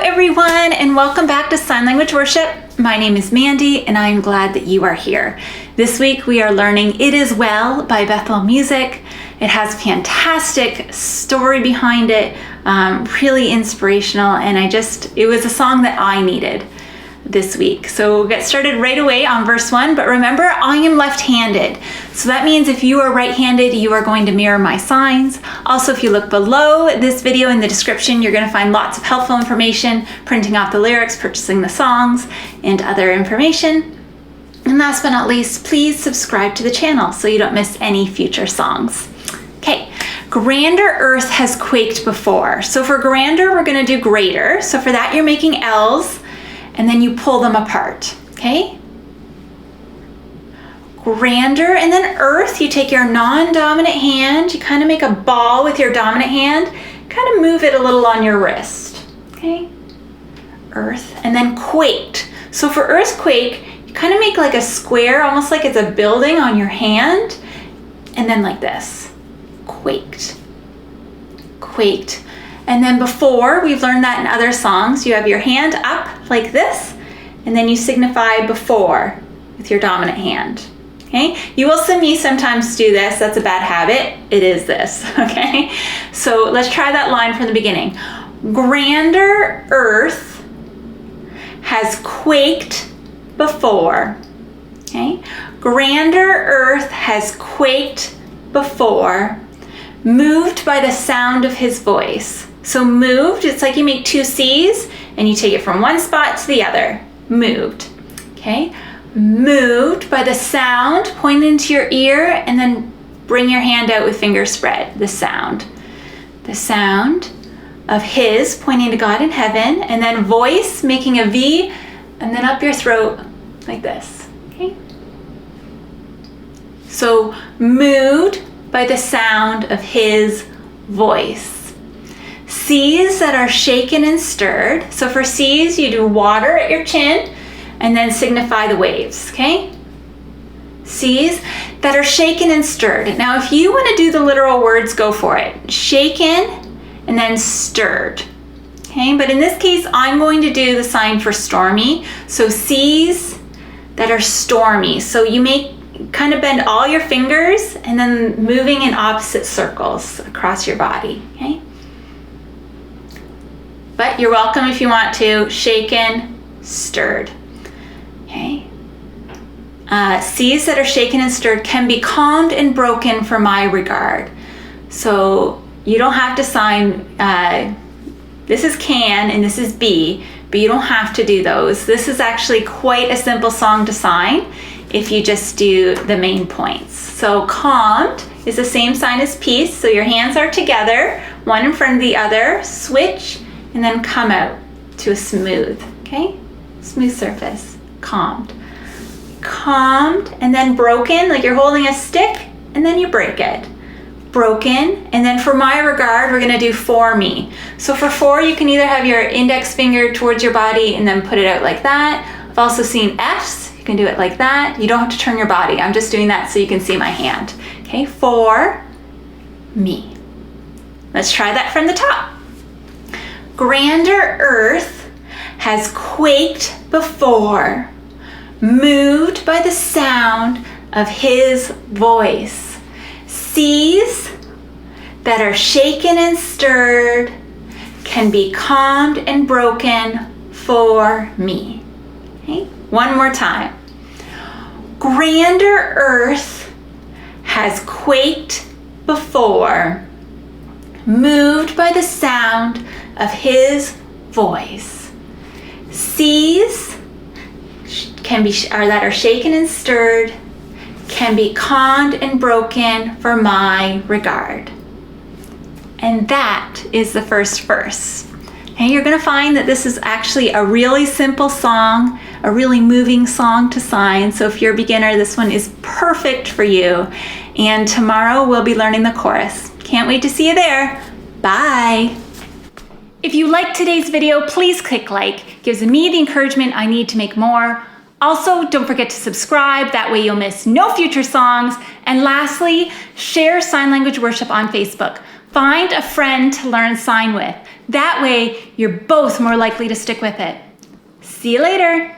everyone, and welcome back to Sign Language Worship. My name is Mandy, and I am glad that you are here. This week we are learning It Is Well by Bethel Music. It has a fantastic story behind it, really inspirational, and it was a song that I needed this week. So we'll get started right away on verse 1, but remember, I am left-handed. So that means if you are right-handed, you are going to mirror my signs. Also, if you look below this video in the description, you're going to find lots of helpful information, printing off the lyrics, purchasing the songs, and other information. And last but not least, please subscribe to the channel so you don't miss any future songs. Okay, grander earth has quaked before. So for grander, we're going to do greater. So for that, you're making L's, and then you pull them apart, okay? Grander, and then earth, you take your non-dominant hand, you kind of make a ball with your dominant hand, kind of move it a little on your wrist, okay? Earth, and then quaked. So for earthquake, you kind of make like a square, almost like it's a building on your hand, and then like this, quaked, quaked. And then before, we've learned that in other songs, you have your hand up like this, and then you signify before with your dominant hand, okay? You will see me sometimes do this. That's a bad habit. It is this, okay? So let's try that line from the beginning. Grander earth has quaked before, okay? Grander earth has quaked before, moved by the sound of his voice. So moved, it's like you make two C's and you take it from one spot to the other. Moved, okay? Moved by the sound, point into your ear, and then bring your hand out with fingers spread, the sound. The sound of his, pointing to God in heaven, and then voice, making a V, and then up your throat like this, okay? So moved by the sound of his voice. Seas that are shaken and stirred. So for seas, you do water at your chin and then signify the waves, okay? Seas that are shaken and stirred. Now, if you want to do the literal words, go for it. Shaken and then stirred, okay? But in this case, I'm going to do the sign for stormy. So seas that are stormy. So you kind of bend all your fingers and then moving in opposite circles across your body, okay? But you're welcome if you want to. Shaken, stirred, okay? Seas that are shaken and stirred can be calmed and broken for my regard. So you don't have to sign, this is can and this is be, but you don't have to do those. This is actually quite a simple song to sign if you just do the main points. So calmed is the same sign as peace. So your hands are together, one in front of the other, switch, and then come out to a smooth, okay? Smooth surface, calmed. Calmed, and then broken, like you're holding a stick, and then you break it. Broken, and then for my regard, we're gonna do for me. So for, you can either have your index finger towards your body and then put it out like that. I've also seen F's. You can do it like that. You don't have to turn your body. I'm just doing that so you can see my hand. Okay, for me. Let's try that from the top. Grander earth has quaked before, moved by the sound of his voice. Seas that are shaken and stirred can be calmed and broken for me. Okay? One more time. Grander earth has quaked before, moved by the sound of his voice. Seas that are shaken and stirred can be calmed and broken for my regard. And that is the first verse. And you're going to find that this is actually a really simple song, a really moving song to sign. So if you're a beginner, this one is perfect for you. And tomorrow we'll be learning the chorus. Can't wait to see you there. Bye. If you liked today's video, please click like. It gives me the encouragement I need to make more. Also, don't forget to subscribe. That way you'll miss no future songs. And lastly, share Sign Language Worship on Facebook. Find a friend to learn sign with. That way, you're both more likely to stick with it. See you later.